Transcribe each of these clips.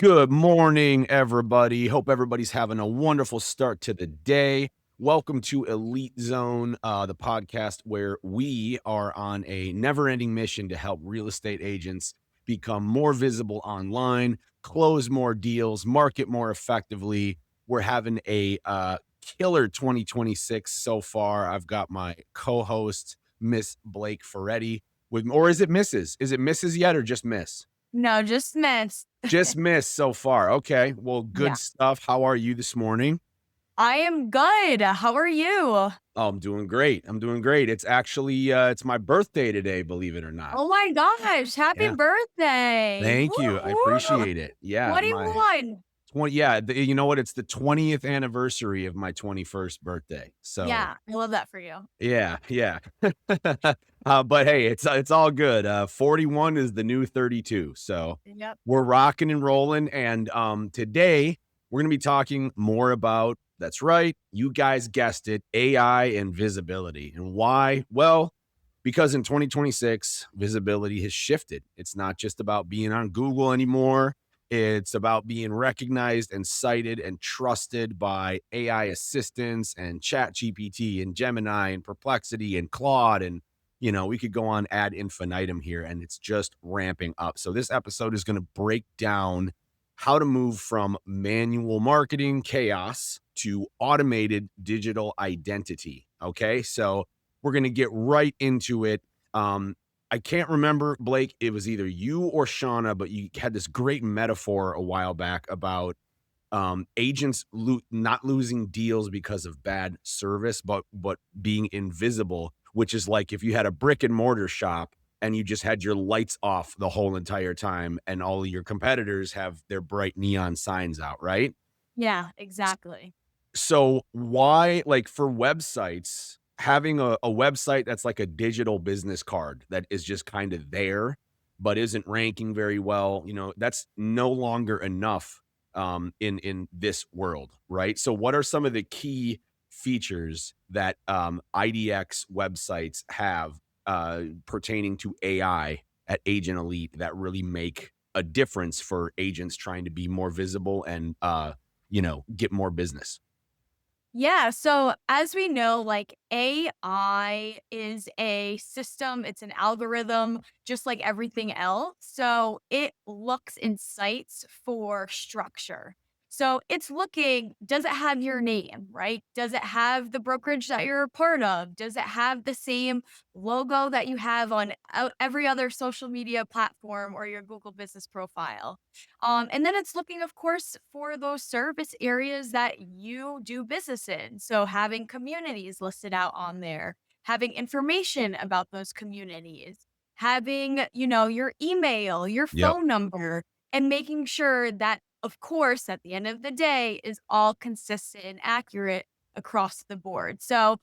Good morning, everybody. Hope everybody's having a wonderful start to the day. Welcome to Elite Zone, the podcast where we are on a never-ending mission to help real estate agents become more visible online, close more deals, market more effectively. We're having a killer 2026 so far. I've got my co-host, Miss Blake Ferretti, with, or is it Mrs.? Is it Mrs. yet or just Miss? No, just missed. Just missed so far. Okay. Well, Yeah. good stuff. How are you this morning? I am good. How are you? Oh, I'm doing great. I'm doing great. It's actually it's my birthday today, believe it or not. Oh my gosh, happy Yeah. birthday. Thank you. I Woo-hoo. appreciate it. Yeah, my 21. 20 yeah, you know what? It's the 20th anniversary of my 21st birthday. So, Yeah, I love that for you. yeah, yeah. But hey, it's all good. 41 is the new 32. So, Yep. we're rocking and rolling and today we're going to be talking more about that's right, you guys guessed it, AI and visibility. And why? Well, because in 2026, visibility has shifted. It's not just about being on Google anymore. It's about being recognized and cited and trusted by AI assistants and ChatGPT and Gemini and Perplexity and Claude. And, we could go on ad infinitum here and it's just ramping up. So, this episode is going to break down how to move from manual marketing chaos to automated digital identity. Okay. So, we're going to get right into it. I can't remember, Blake, it was either you or Shauna, but you had this great metaphor a while back about agents not losing deals because of bad service, but being invisible, which is like if you had a brick and mortar shop and you just had your lights off the whole entire time and all of your competitors have their bright neon signs out, right? Yeah, exactly. So why, like for websites, having a website that's like a digital business card that is just kind of there, but isn't ranking very well, that's no longer enough in this world, right? So what are some of the key features that IDX websites have pertaining to AI at Agent Elite that really make a difference for agents trying to be more visible and get more business? Yeah, so as we know, like AI is a system, it's an algorithm, just like everything else. So it looks and cites for structure. So it's looking, does it have your name, right? Does it have the brokerage that you're a part of? Does it have the same logo that you have on every other social media platform or your Google business profile? And then it's looking, of course, for those service areas that you do business in. So having communities listed out on there, having information about those communities, having, your email, your Yep. phone number, and making sure that, of course, at the end of the day is all consistent and accurate across the board. So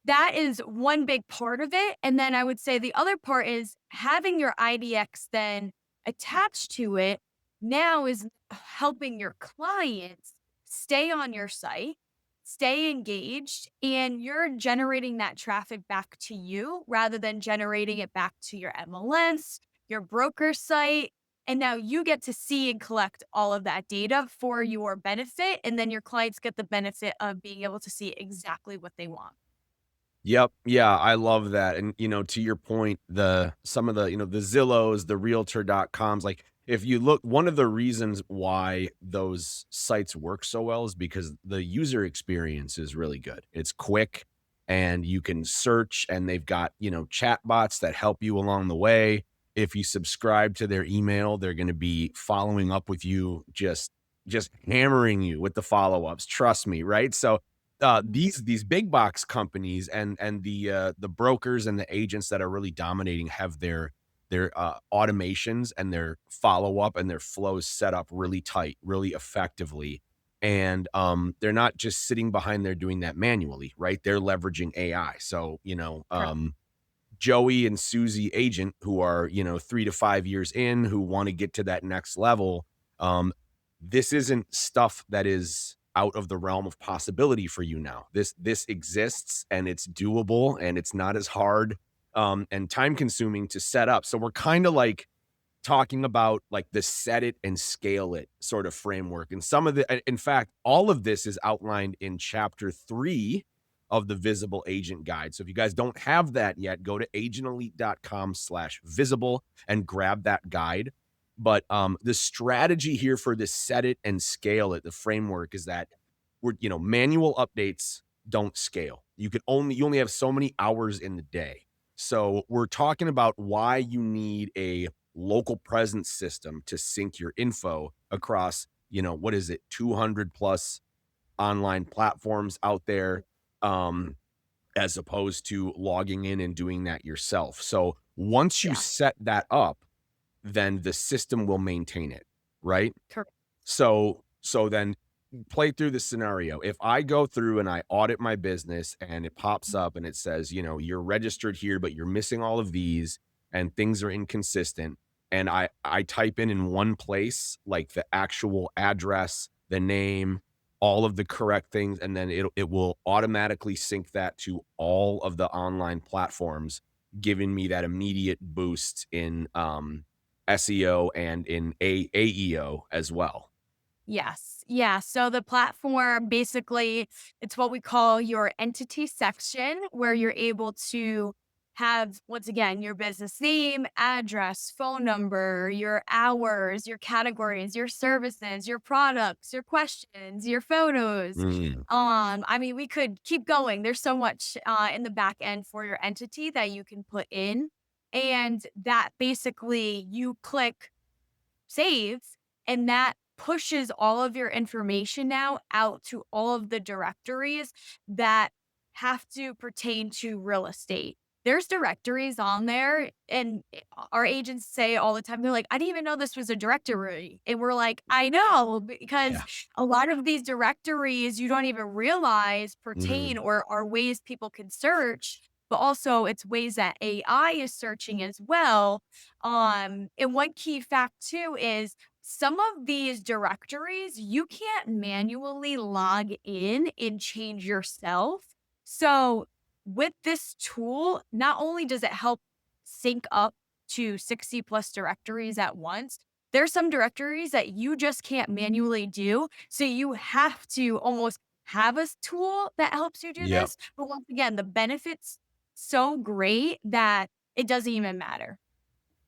that is one big part of it. And then I would say the other part is having your IDX then attached to it now is helping your clients stay on your site, stay engaged, and you're generating that traffic back to you rather than generating it back to your MLS, your broker site. And now you get to see and collect all of that data for your benefit. And then your clients get the benefit of being able to see exactly what they want. Yep. Yeah, I love that. And, to your point, some of the, the Zillows, the realtor.coms, like if you look, one of the reasons why those sites work so well is because the user experience is really good. It's quick and you can search and they've got, chat bots that help you along the way. If you subscribe to their email, they're going to be following up with you, just hammering you with the follow-ups. Trust me, right? So these big box companies and the brokers and the agents that are really dominating have their automations and their follow up and their flows set up really tight, really effectively. And they're not just sitting behind there doing that manually, right? They're leveraging AI. So, Joey and Susie agent who are, 3 to 5 years in, who want to get to that next level. Um, this isn't stuff that is out of the realm of possibility for you now. This exists and it's doable and it's not as hard and time consuming to set up. So we're kind of like talking about like the set it and scale it sort of framework. And some of in fact, all of this is outlined in chapter 3 of the Visible Agent Guide. So if you guys don't have that yet, go to agentelite.com/visible and grab that guide. But the strategy here for this set it and scale it, the framework is that manual updates don't scale. You only have so many hours in the day. So we're talking about why you need a local presence system to sync your info across, what is it, 200 plus online platforms out there, um, as opposed to logging in and doing that yourself. So once you Yeah. set that up, then the system will maintain it, right? Correct. So then play through the scenario. If I go through and I audit my business and it pops up and it says, you're registered here, but you're missing all of these and things are inconsistent. And I type in one place, like the actual address, the name, all of the correct things, and then it will automatically sync that to all of the online platforms, giving me that immediate boost in SEO and in AEO as well. Yes. Yeah. So the platform basically, it's what we call your entity section, where you're able to have, once again, your business name, address, phone number, your hours, your categories, your services, your products, your questions, your photos. Mm, I mean, we could keep going. There's so much in the back end for your entity that you can put in. And that basically you click saves, and that pushes all of your information now out to all of the directories that have to pertain to real estate. There's directories on there, and our agents say all the time, they're like, I didn't even know this was a directory. And we're like, I know, because yeah. a lot of these directories you don't even realize pertain Mhm. or are ways people can search, but also it's ways that AI is searching as well. And one key fact too is some of these directories you can't manually log in and change yourself. So with this tool, not only does it help sync up to 60 plus directories at once, there's some directories that you just can't manually do. So you have to almost have a tool that helps you do Yep. this. But once again, the benefits so great that it doesn't even matter.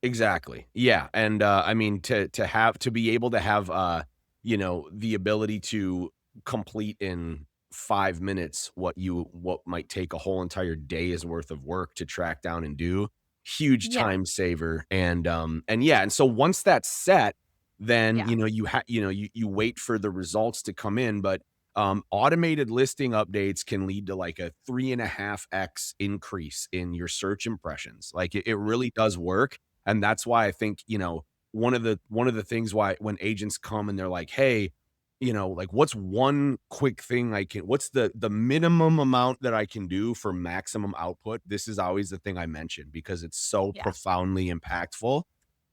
Exactly. Yeah, and, I mean, to be able to have, the ability to complete in 5 minutes what might take a whole entire day's worth of work to track down and do, huge Yeah, time saver, and yeah, and so once that's set, then, yeah, you wait for the results to come in, but, automated listing updates can lead to, like, a 3.5x increase in your search impressions, like, it really does work, and that's why I think, one of the things why when agents come and they're like, "Hey, like what's one quick thing what's the minimum amount that I can do for maximum output?" This is always the thing I mention because it's so yeah. profoundly impactful,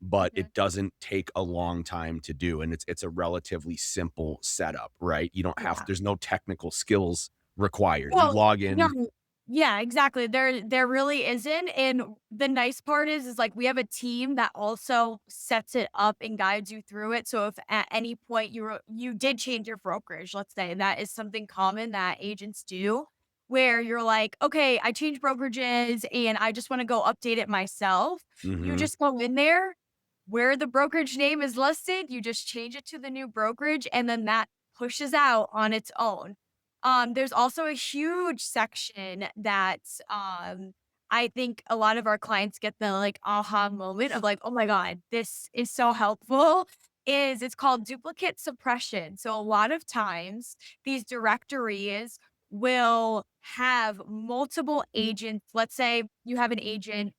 but Mhm. it doesn't take a long time to do, and it's a relatively simple setup, right? You don't have Yeah. there's no technical skills required. You Well, log yeah, in. yeah, exactly. There really isn't, and the nice part is like we have a team that also sets it up and guides you through it. So if at any point you did change your brokerage, let's say that is something common that agents do, where you're like, okay, I changed brokerages and I just want to go update it myself. You Mhm. just go in there where the brokerage name is listed, you just change it to the new brokerage, and then that pushes out on its own. There's also a huge section that I think a lot of our clients get the like aha moment of like, oh my God, this is so helpful. Is it's called duplicate suppression. So a lot of times these directories will have multiple agents. Let's say you have an agent,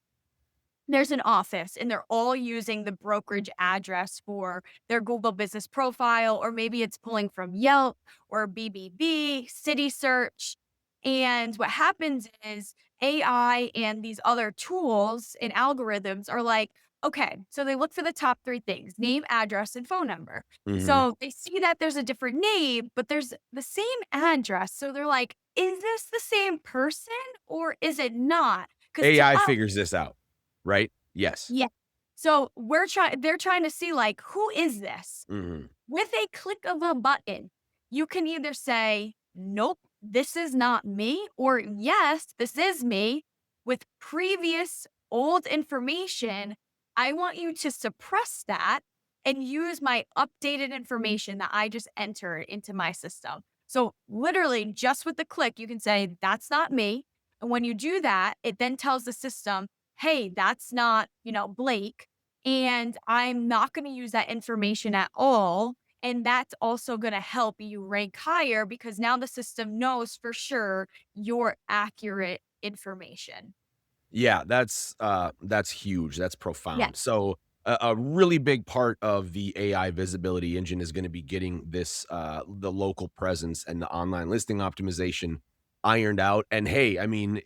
there's an office and they're all using the brokerage address for their Google business profile, or maybe it's pulling from Yelp or BBB, City Search. And what happens is AI and these other tools and algorithms are like, okay, so they look for the top three things: name, address, and phone number. Mhm. So they see that there's a different name, but there's the same address. So they're like, is this the same person or is it not? Because to AI us, figures this out, right? Yes. yeah. So they're trying to see like, who is this? Mhm. With a click of a button, you can either say, nope, this is not me, or yes, this is me. With previous old information, I want you to suppress that and use my updated information that I just entered into my system. So, literally, just with the click, you can say, that's not me. And when you do that, it then tells the system, hey, that's not, Blake. And I'm not going to use that information at all, and that's also going to help you rank higher because now the system knows for sure your accurate information. Yeah, that's huge. That's Yeah. profound. So a really big part of the AI visibility engine is going to be getting this the local presence and the online listing optimization ironed out. And hey, I mean,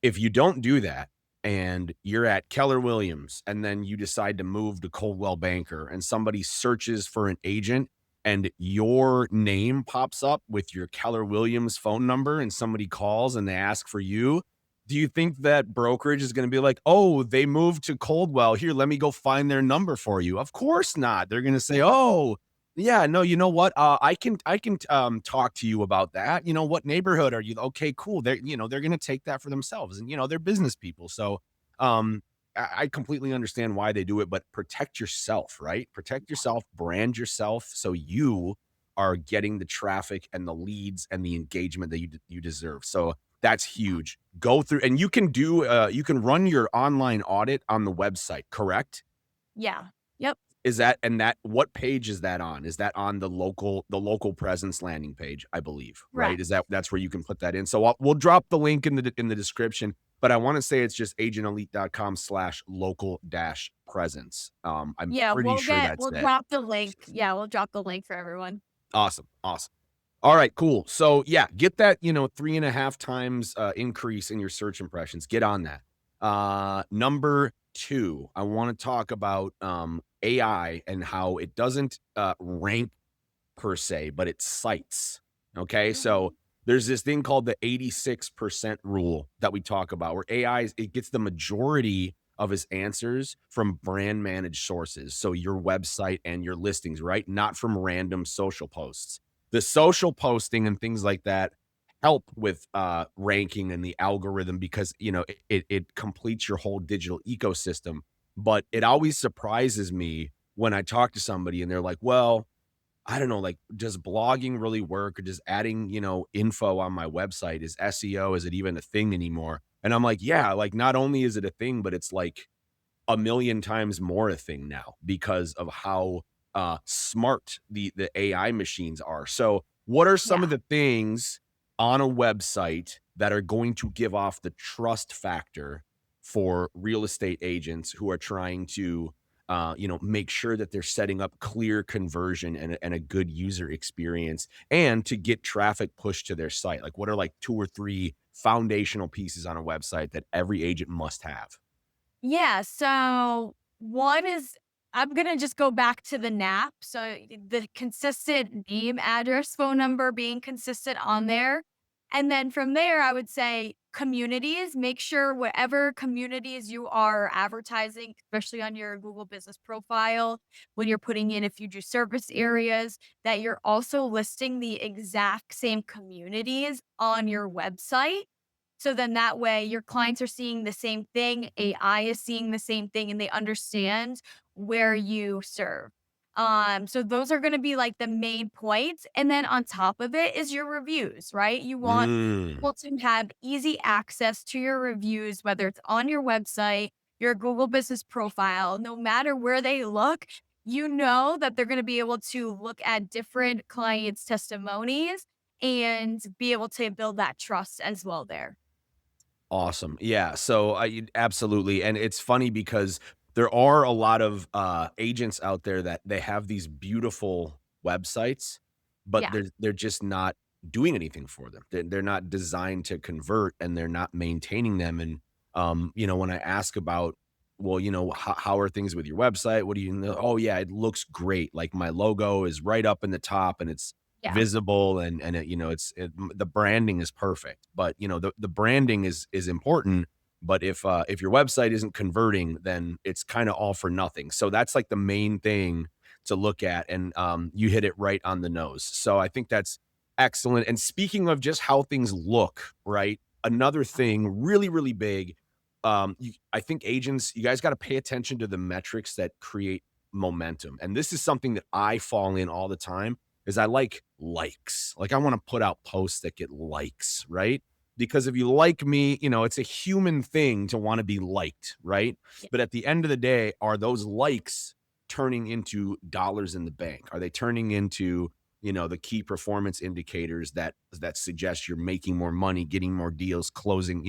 if you don't do that and you're at Keller Williams and then you decide to move to Coldwell Banker and somebody searches for an agent and your name pops up with your Keller Williams phone number and somebody calls and they ask for you, do you think that brokerage is going to be like, "Oh, they moved to Coldwell. Here, let me go find their number for you." Of course not. They're going to say, "Oh, yeah, no, you know what? I can talk to you about that. You know, what neighborhood are you? Okay, cool. They're gonna take that for themselves, and they're business people. So um I completely understand why they do it, but protect yourself, right? Protect yourself, brand yourself so you are getting the traffic and the leads and the engagement that you deserve. So that's huge. Go through and you can run your online audit on the website, correct? Yeah. Yep. Is that and that what page is that on? Is that on the local presence landing page, I believe, right? Correct. That's where you can put that in. So we'll drop the link in the description, but I want to say it's just agentelite.com/local dash presence. I'm Yeah. pretty sure that's We'll it. drop the link. Yeah. We'll drop the link for everyone. Awesome. Awesome. All right, cool. So yeah, get that, 3.5 times increase in your search impressions. Get on that. Number two, I want to talk about AI and how it doesn't rank per se, but it cites. Okay. So Mhm. there's this thing called the 86% rule that we talk about where it gets the majority of its answers from brand managed sources. So your website and your listings, right? Not from random social posts. The social posting and things like that help with ranking and the algorithm because it completes your whole digital ecosystem. But it always surprises me when I talk to somebody and they're like, well, I don't know, like, does blogging really work or does adding, info on my website, is SEO, is it even a thing anymore? And I'm like, yeah, like not only is it a thing, but it's like a million times more a thing now because of how smart the AI machines are. So, what are some of Yeah. the things on a website that are going to give off the trust factor for real estate agents who are trying to, make sure that they're setting up clear conversion and a good user experience, and to get traffic pushed to their site? Like, what are like two or three foundational pieces on a website that every agent must have? Yeah, so one is I'm gonna just go back to the NAP. So the consistent name, address, phone number being consistent on there. And then from there, I would say communities, make sure whatever communities you are advertising, especially on your Google business profile, when you're putting in if you do service areas, that you're also listing the exact same communities on your website, so then that way your clients are seeing the same thing, AI is seeing the same thing, and they understand where you serve. So those are gonna be like the main points. And then on top of it is your reviews, right? You want Mm. people to have easy access to your reviews, whether it's on your website, your Google business profile, no matter where they look, you know that they're gonna be able to look at different clients' testimonies and be able to build that trust as well there. Awesome. Yeah. So I absolutely, and it's funny because there are a lot of agents out there that they have these beautiful websites, but Yeah. they're just not doing anything for them. They're not designed to convert, and they're not maintaining them. And when I ask about, well, how are things with your website? What do you know? Oh yeah, it looks great. Like my logo is right up in the top, and it's Yeah. visible, and the branding is perfect. But the branding is important, But if your website isn't converting, then it's kind of all for nothing. So that's like the main thing to look at. And you hit it right on the nose. So I think that's excellent. And speaking of just how things look, right? Another thing really, really big. I think agents, you guys got to pay attention to the metrics that create momentum. And this is something that I fall in all the time is I like likes. Like I want to put out posts that get likes, right? Because if you like me, it's a human thing to want to be liked, right? Yeah. But at the end of the day, are those likes turning into dollars in the bank? Are they turning into, the key performance indicators that suggest you're making more money, getting more deals, closing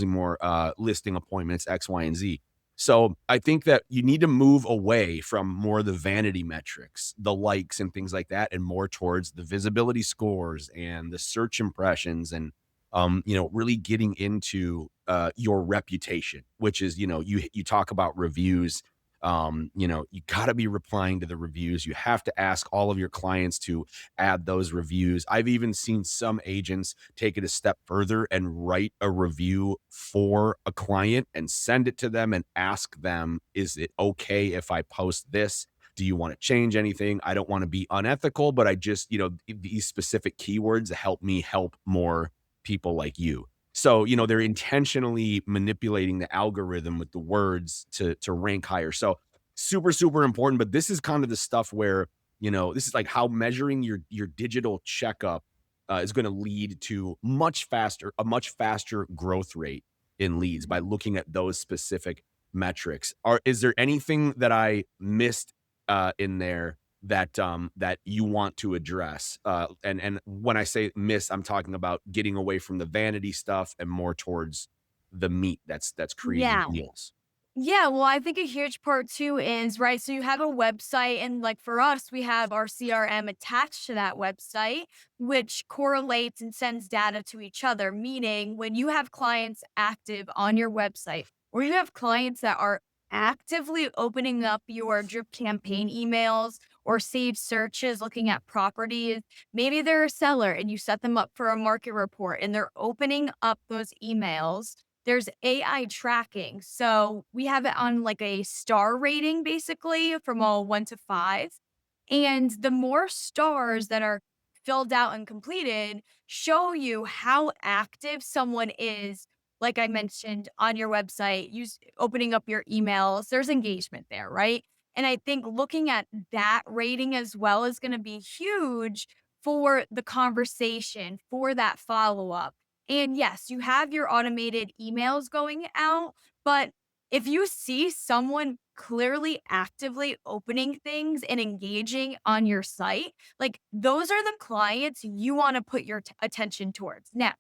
more listing appointments, X, Y, and Z? So I think that you need to move away from more of the vanity metrics, the likes and things like that, and more towards the visibility scores and the search impressions and really getting into your reputation, which is, you talk about reviews. You got to be replying to the reviews. You have to ask all of your clients to add those reviews. I've even seen some agents take it a step further and write a review for a client and send it to them and ask them, is it okay if I post this? Do you want to change anything? I don't want to be unethical, but I just, these specific keywords help me help more people like you. So, they're intentionally manipulating the algorithm with the words to rank higher. So, super, super important. But this is kind of the stuff where, this is like how measuring your digital checkup is going to lead to a much faster growth rate in leads by looking at those specific metrics. Is there anything that I missed in there that you want to address? And when I say miss, I'm talking about getting away from the vanity stuff and more towards the meat that's creating Yeah. deals. Yeah, well, I think a huge part too is, right, so you have a website, and like for us, we have our CRM attached to that website, which correlates and sends data to each other. Meaning, when you have clients active on your website, or you have clients that are actively opening up your drip campaign emails or saved searches looking at properties, maybe they're a seller and you set them up for a market report and they're opening up those emails, there's AI tracking. So we have it on like a star rating basically from a 1 to 5. And the more stars that are filled out and completed show you how active someone is, like I mentioned on your website, use opening up your emails, there's engagement there, right? And I think looking at that rating as well is going to be huge for the conversation, for that follow up. And yes, you have your automated emails going out, but if you see someone clearly actively opening things and engaging on your site, like those are the clients you want to put your attention towards. Now,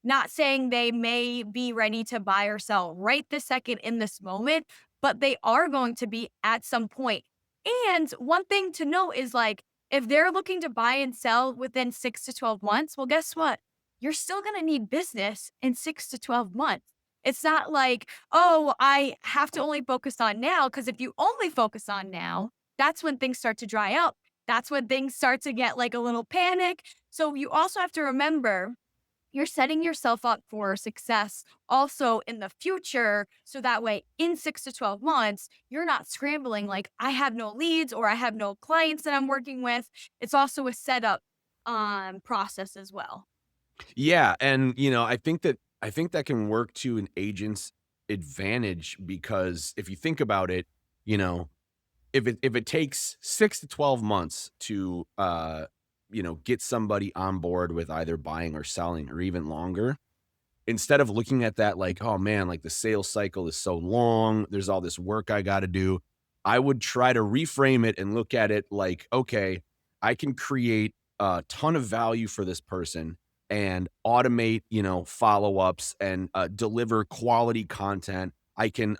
not saying they may be ready to buy or sell right this second in this moment, but they are going to be at some point. And one thing to note is like, if they're looking to buy and sell within 6 to 12 months, well, guess what? You're still going to need business in 6 to 12 months. It's not like, oh, I have to only focus on now. Cause if you only focus on now, that's when things start to dry up. That's when things start to get like a little panic. So you also have to remember you're setting yourself up for success also in the future. So that way, in 6 to 12 months, you're not scrambling like, I have no leads or I have no clients that I'm working with. It's also a setup process as well. Yeah, and I think that can work to an agent's advantage because if you think about it, you know, if it takes 6 to 12 months to get somebody on board with either buying or selling or even longer, instead of looking at that like, "Oh, man, like, the sales cycle is so long, there's all this work I gotta do," I would try to reframe it and look at it like, "Okay, I can create a ton of value for this person and automate, follow-ups and, deliver quality content. I can,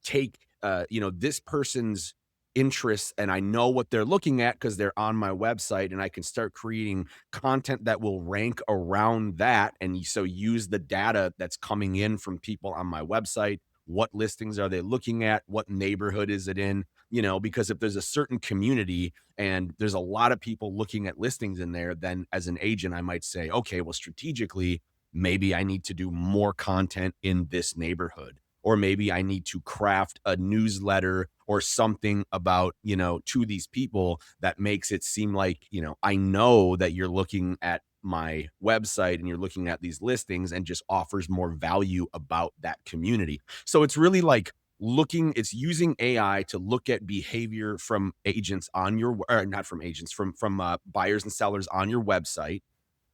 take, this person's interests, and I know what they're looking at because 'cause they're on my website, and I can start creating content that will rank around that, and so use the data that's coming in from people on my website. What listings are they looking at? What neighborhood is it in? Because if there's a certain community and there's a lot of people looking at listings in there, then as an agent, I might say, okay, well, strategically, maybe I need to do more content in this neighborhood, or maybe I need to craft a newsletter or something about, to these people that makes it seem like, I know that you're looking at my website and you're looking at these listings, and just offers more value about that community. So it's really like it's using AI to look at behavior from agents on your, or not from agents, from buyers and sellers on your website,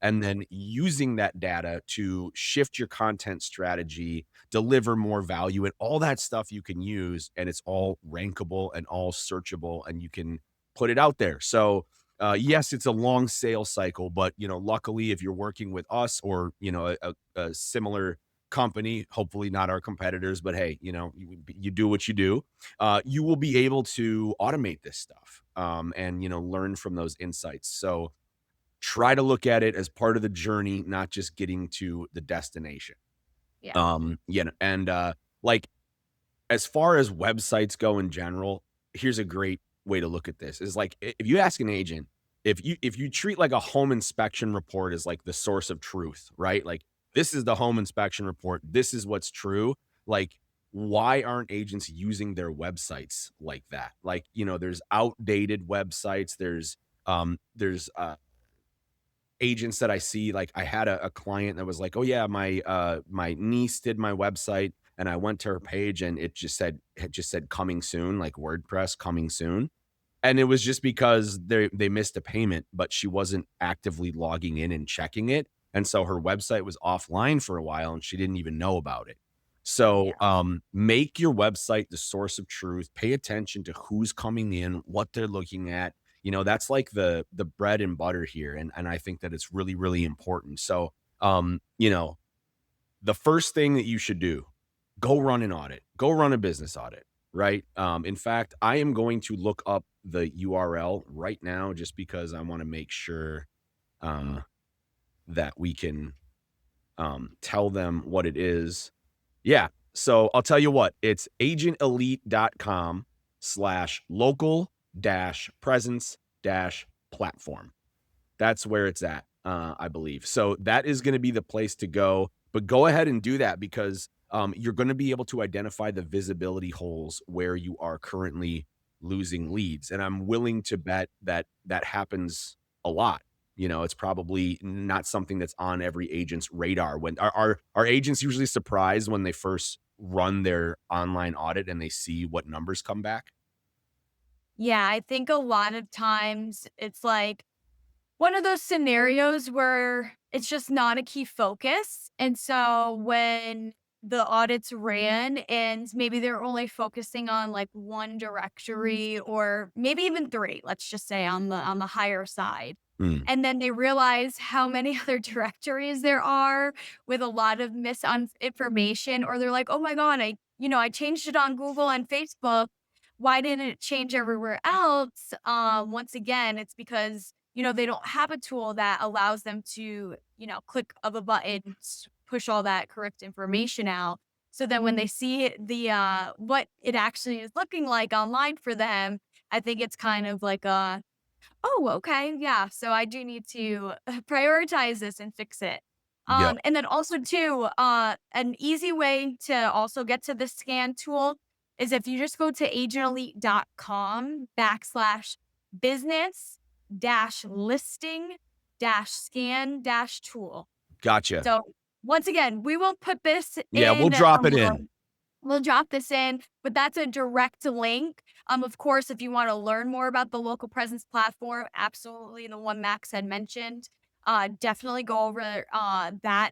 and then using that data to shift your content strategy, deliver more value, and all that stuff you can use, and it's all rankable and all searchable, and you can put it out there. So, yes, it's a long sales cycle, but luckily, if you're working with us or a similar company, hopefully not our competitors, but hey, you do what you do. You will be able to automate this stuff, and learn from those insights. So try to look at it as part of the journey, not just getting to the destination. Yeah. And like, as far as websites go in general, here's a great way to look at this is like, if you ask an agent, if you treat like a home inspection report as like the source of truth, right? Like, this is the home inspection report, this is what's true. Like, why aren't agents using their websites like that? Like, there's outdated websites, there's agents that I see. Like, I had a client that was like, "Oh yeah, my niece did my website," and I went to her page and it just said coming soon, like WordPress coming soon. And it was just because they missed a payment, but she wasn't actively logging in and checking it, and so her website was offline for a while, and she didn't even know about it. So, Yeah. make your website the source of truth. Pay attention to who's coming in, what they're looking at. That's like the bread and butter here, and I think that it's really, really important. So, the first thing that you should do, go run an audit. Go run a business audit, right? In fact, I am going to look up the URL right now just because I wanna make sure, uh, that we can, tell them what it is. Yeah, so I'll tell you what, it's agentelite.com/local dash presence dash platform. That's where it's at, I believe. So that is gonna be the place to go, but go ahead and do that because, you're gonna be able to identify the visibility holes where you are currently losing leads, and I'm willing to bet that that happens a lot. It's probably not something that's on every agent's radar. When are agents usually surprised when they first run their online audit and they see what numbers come back? Yeah, I think a lot of times it's like one of those scenarios where it's just not a key focus. And so when the audits ran and maybe they're only focusing on like one directory or maybe even three, let's just say on the higher side. Mm, And then they realize how many other directories there are with a lot of misinformation, or they're like, oh my God, I changed it on Google and Facebook. Why didn't it change everywhere else? Once again, it's because they don't have a tool that allows them to, click of a button, push all that correct information out. So then when they see the what it actually is looking like online for them, I think it's kind of like a, oh, okay, yeah. So I do need to prioritize this and fix it. yep, And then also too, an easy way to also get to the scan tool is if you just go to agentelite.com/business dash listing dash scan dash tool. gotcha. So once again, we will put this Yeah, we'll in drop it in. we'll drop this in, but that's a direct link. Of course, if you want to learn more about the local presence platform, absolutely the one Max had mentioned, definitely go over that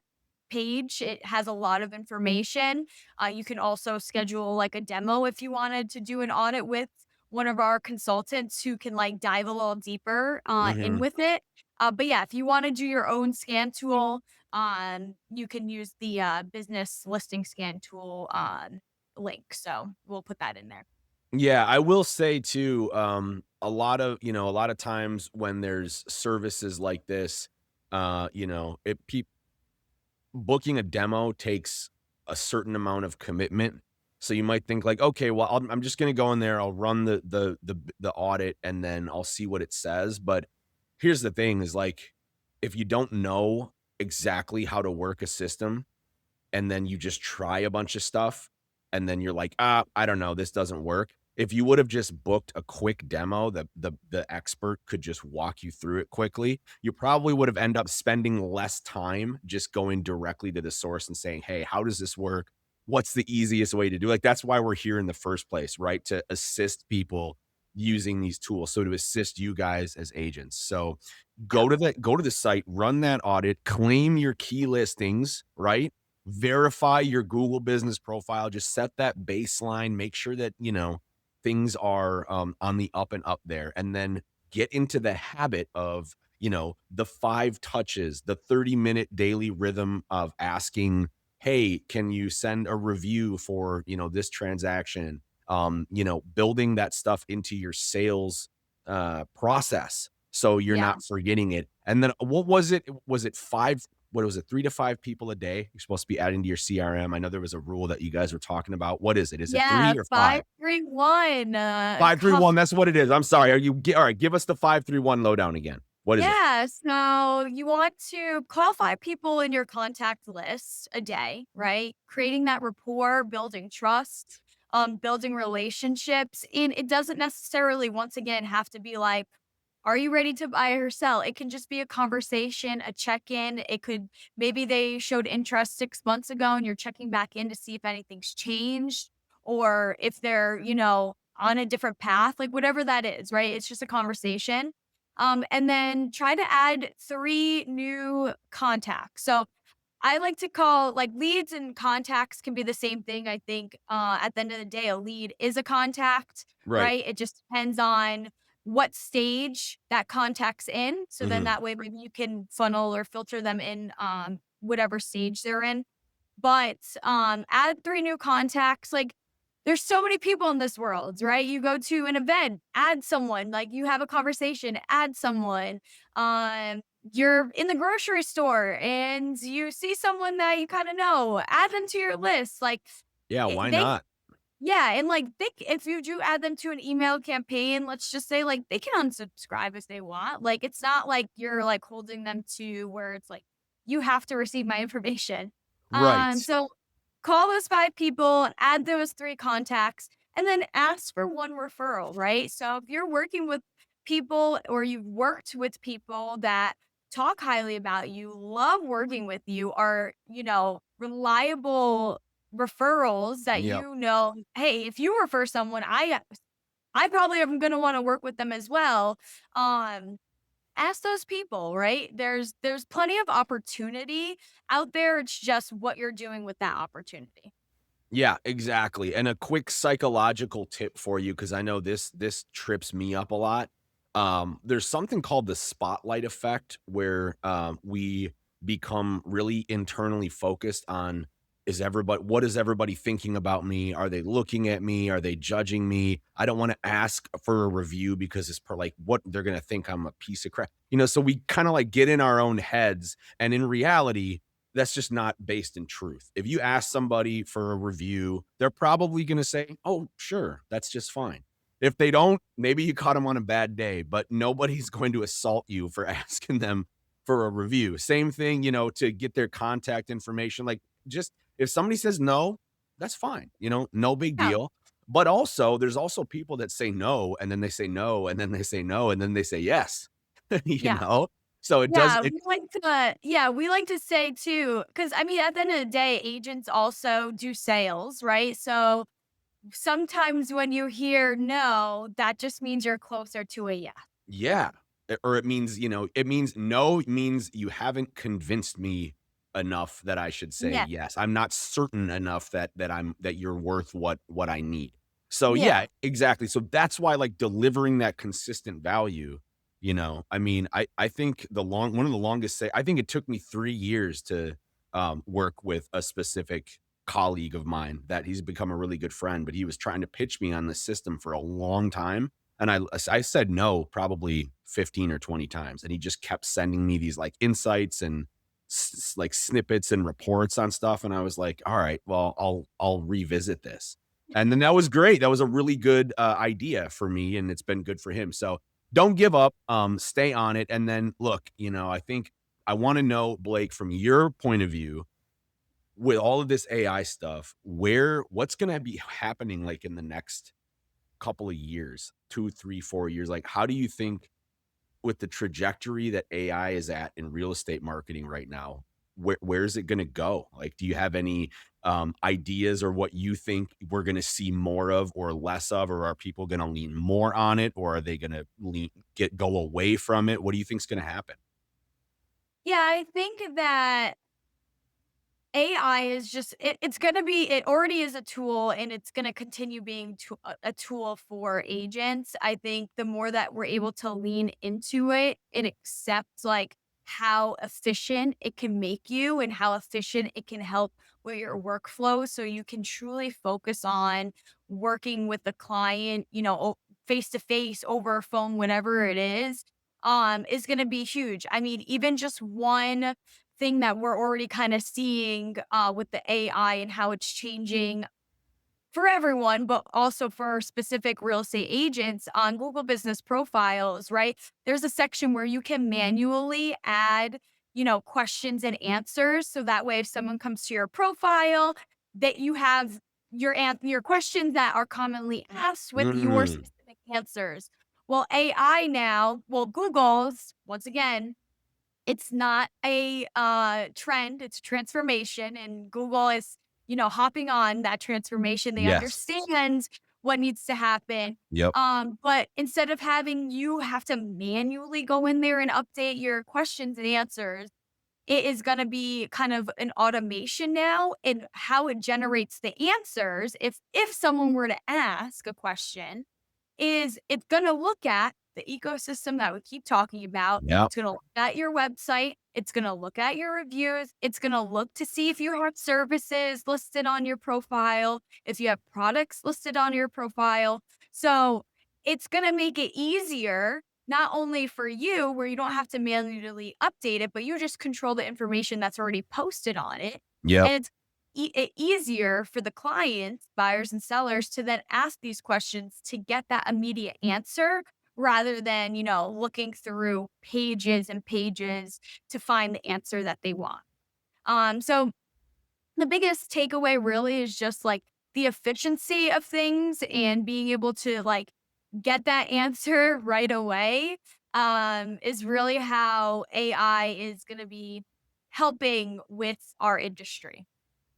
page. It has a lot of information. You can also schedule like a demo if you wanted to do an audit with one of our consultants who can like dive a little deeper in Mhm. with it. But yeah, if you want to do your own scan tool, you can use the business listing scan tool link. So we'll put that in there. Yeah, I will say too, a lot of times when there's services like this, it peop booking a demo takes a certain amount of commitment. So you might think like, okay, well, I'm just gonna go in there, I'll run the audit, and then I'll see what it says. But here's the thing: is like, if you don't know exactly how to work a system, and then you just try a bunch of stuff, and then you're like, "Ah, I don't know, this doesn't work." If you would have just booked a quick demo that the expert could just walk you through it quickly, you probably would have ended up spending less time just going directly to the source and saying, "Hey, how does this work? What's the easiest way to do it?" Like, that's why we're here in the first place, right? To assist people using these tools, so to assist you guys as agents. So, Yeah. go to the site, run that audit, claim your key listings, right? Verify your Google business profile, just set that baseline, make sure that, things are on the up and up there, and then get into the habit of, the 5 touches, the 30-minute daily rhythm of asking, hey, can you send a review for, this transaction? Building that stuff into your sales process so you're Yeah. not forgetting it. And then what was it? Was it five? What was it? 3 to 5 people a day you're supposed to be adding to your CRM. I know there was a rule that you guys were talking about. What is it? Is it Yeah, 3 or 5? 531, 531. That's what it is. I'm sorry. All right? Give us the 531 lowdown again. What is it? yeah, so you want to call 5 people in your contact list a day, right? Creating that rapport, building trust, building relationships, and it doesn't necessarily, once again, have to be like, "Are you ready to buy or sell?" It can just be a conversation, a check-in. It could maybe they showed interest 6 months ago and you're checking back in to see if anything's changed or if they're, on a different path, like, whatever that is, right? It's just a conversation. And then try to add 3 new contacts. So I like to call like leads and contacts can be the same thing. I think at the end of the day, a lead is a contact, Right. right? It just depends on what stage that contact's in. So then Mhm. that way maybe you can funnel or filter them in whatever stage they're in. But, add 3 new contacts, like, there's so many people in this world, right? You go to an event, add someone, like, you have a conversation, add someone. You're in the grocery store and you see someone that you kinda know, add them to your list, like, Yeah, I why they not? yeah, and, like, if you do add them to an email campaign, let's just say, like, they can unsubscribe if they want. Like, it's not like you're, like, holding them to where it's like, "You have to receive my information." Right. So call those 5 people, add those 3 contacts, and then ask for 1 referral, right? So if you're working with people or you've worked with people that talk highly about you, love working with you, are, reliable referrals that Yep. hey, if you refer someone, I probably am gonna wanna work with them as well. Um, Ask those people, right? There's plenty of opportunity out there. It's just what you're doing with that opportunity. Yeah, exactly. And a quick psychological tip for you, because I know this trips me up a lot. There's something called the spotlight effect where we become really internally focused on what is everybody thinking about me? Are they looking at me? Are they judging me? I don't want to ask for a review because it's per like what they're gonna think I'm a piece of crap. So we kind of like get in our own heads, and in reality, that's just not based in truth. If you ask somebody for a review, they're probably going to say, "Oh, sure, that's just fine." If they don't, maybe you caught them on a bad day, but nobody's going to assault you for asking them for a review. Same thing, to get their contact information. Like, just if somebody says no, that's fine, no big Yeah, deal. But also, there's also people that say no, and then they say no, and then they say no, and then they say yes. you yeah. know, so it does. Yeah, we like to say too, because I mean, at the end of the day, agents also do sales, right? So sometimes when you hear no, that just means you're closer to a yes. Yeah. Or it means, it means no means you haven't convinced me enough that I should say Yeah, yes. I'm not certain enough that you're worth what I need. So yeah, yeah, exactly. So that's why like delivering that consistent value, I mean, I think one of the longest say I think it took me 3 years to work with a specific colleague of mine that he's become a really good friend, but he was trying to pitch me on the system for a long time, and I said no probably 15 or 20 times, and he just kept sending me these, like, insights and like, snippets and reports on stuff, and I was like, "All right, well, I'll revisit this." And then that was great. That was a really good, idea for me, and it's been good for him. So, don't give up, stay on it, and then look, I think I want to know, Blake, from your point of view, with all of this AI stuff, what's going to be happening like in the next couple of years, 2, 3, 4 years? Like, how do you think with the trajectory that AI is at in real estate marketing right now, where's it gonna go? Like, do you have any, ideas or what you think we're gonna see more of or less of, or are people gonna lean more on it, or are they gonna go away from it? What do you think's gonna happen? Yeah, I think that AI is just it's gonna be it already is a tool and it's gonna continue being a tool for agents. I think the more that we're able to lean into it and accept like how efficient it can make you and how efficient it can help with your workflow so you can truly focus on working with the client, face to face over a phone, whatever it is gonna be huge. I mean, even just one thing that we're already kind of seeing with the AI and how it's changing for everyone, but also for specific real estate agents on Google business profiles, right? There's a section where you can manually add, questions and answers. So that way, if someone comes to your profile, that you have your questions that are commonly asked with your Mm, specific answers. Well, AI now, well, Google's once again it's not a, trend, it's a transformation, and Google is, hopping on that transformation. They yes. understand what needs to happen, Yep. but instead of having you have to manually go in there and update your questions and answers, it is gonna be kind of an automation now in how it generates the answers if someone were to ask a question is it's gonna look at the ecosystem that we keep talking about. Yep. It's gonna look at your website. It's gonna look at your reviews. It's gonna look to see if you have services listed on your profile, if you have products listed on your profile. So it's gonna make it easier, not only for you, where you don't have to manually update it, but you just control the information that's already posted on it. Yep. And it's easier for the clients, buyers and sellers to then ask these questions to get that immediate answer rather than, looking through pages and pages to find the answer that they want. So the biggest takeaway really is just like the efficiency of things and being able to like get that answer right away is really how AI is going to be helping with our industry.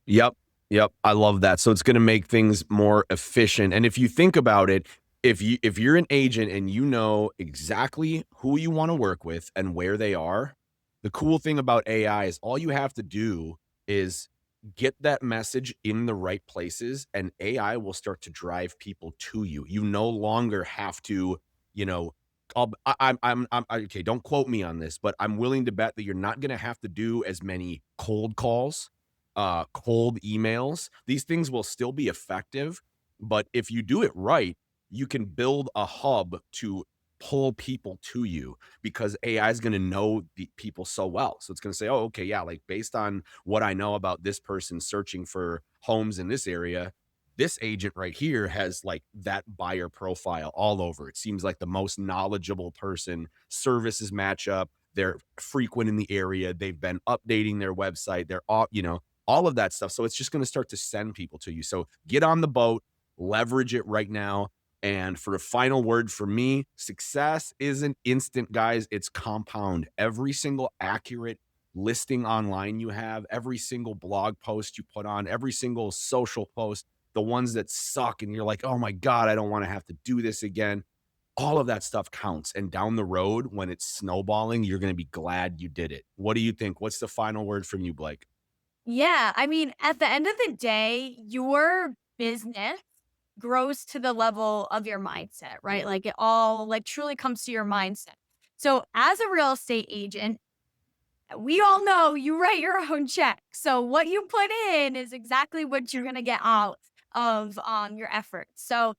Yep. Yep. I love that. So it's gonna make things more efficient. And if you think about it, if you're an agent and you know exactly who you wanna work with and where they are, the cool thing about AI is all you have to do is get that message in the right places, and AI will start to drive people to you. You no longer have to, you know, okay, don't quote me on this, but I'm willing to bet that you're not gonna have to do as many cold calls, cold emails. These things will still be effective, but if you do it right, you can build a hub to pull people to you because AI is going to know the people so well. So it's going to say, "Oh, okay, yeah, like based on what I know about this person searching for homes in this area, this agent right here has like that buyer profile all over. It seems like the most knowledgeable person, services match up, they're frequent in the area, they've been updating their website, they're all of that stuff. So it's just going to start to send people to you. So get on the boat, leverage it right now. And for a final word for me, success isn't instant, guys. It's compound. Every single accurate listing online you have, every single blog post you put on, every single social post, the ones that suck, and you're like, oh my God, I don't want to have to do this again. All of that stuff counts. And down the road, when it's snowballing, you're going to be glad you did it. What do you think? What's the final word from you, Blake? Yeah, I mean, at the end of the day, your business grows to the level of your mindset, right? Like it all like truly comes to your mindset. So, as a real estate agent, we all know you write your own check. So what you put in is exactly what you're going to get out of your efforts. So,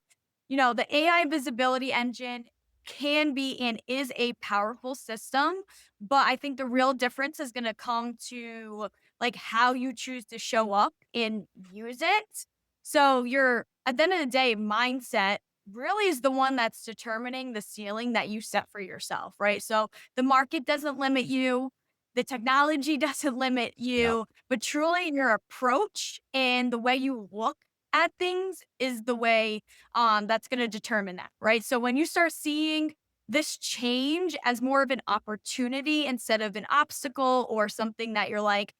the AI visibility engine can be and is a powerful system, but I think the real difference is going to come to like how you choose to show up and use it. So, your at the end of the day mindset really is the one that's determining the ceiling that you set for yourself, right? So, the market doesn't limit you, The technology doesn't limit Yeah. you, but truly your approach and the way you look at things is the way that's going to determine that, right? So when you start seeing this change as more of an opportunity instead of an obstacle or something that you're like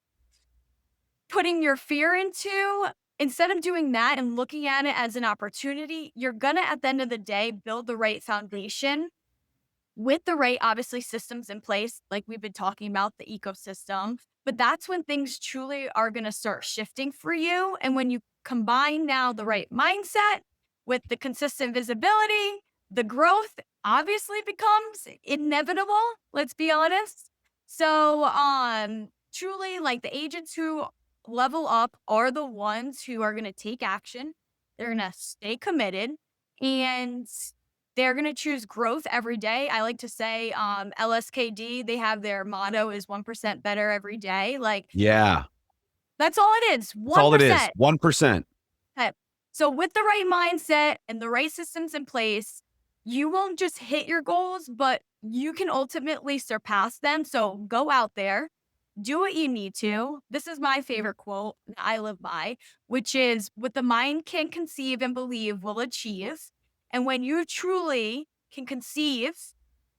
putting your fear into, instead of doing that and looking at it as an opportunity, you're going to, at the end of the day, build the right foundation with the right, obviously, systems in place, like we've been talking about, the ecosystem. But that's when things truly are going to start shifting for you. And when you combine now the right mindset with the consistent visibility, the growth obviously becomes inevitable. Let's be honest. So, truly, like the agents who level up are the ones who are going to take action. They're going to stay committed and they're gonna choose growth every day. I like to say, LSKD, they have their motto is 1% better every day. Like, Yeah. that's all it is, That's all it is. 1%. 1%. Okay. So with the right mindset and the right systems in place, you won't just hit your goals, but you can ultimately surpass them. So go out there, do what you need to. This is my favorite quote that I live by, which is what the mind can conceive and believe will achieve. And when you truly can conceive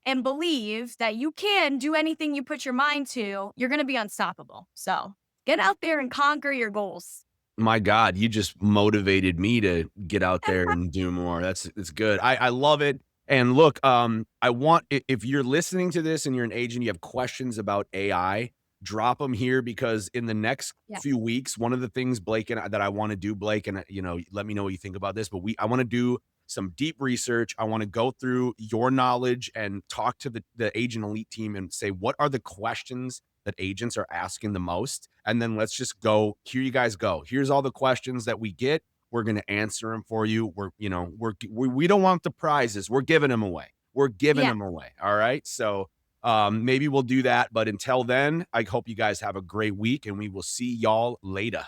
and believe that you can do anything you put your mind to, you're going to be unstoppable. So get out there and conquer your goals. My God, you just motivated me to get out there and do more. It's good. I love it. And look, I want if you're listening to this and you're an agent, you have questions about AI, drop them here because in the next Yeah. few weeks, one of the things Blake and that I want to do, Blake, and let me know what you think about this. But I want to do some deep research. I want to go through your knowledge and talk to the agent elite team and say what are the questions that agents are asking the most. And then let's just go. Here you guys go. Here's all the questions that we get. We're going to answer them for you. We don't want the prizes. We're giving them away. We're giving Yeah. them away. All right. So maybe we'll do that. But until then, I hope you guys have a great week and we will see y'all later.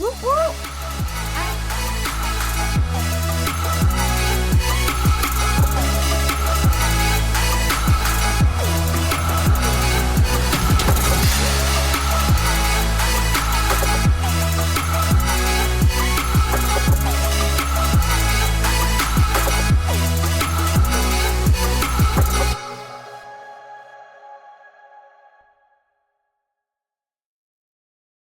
Woo woo.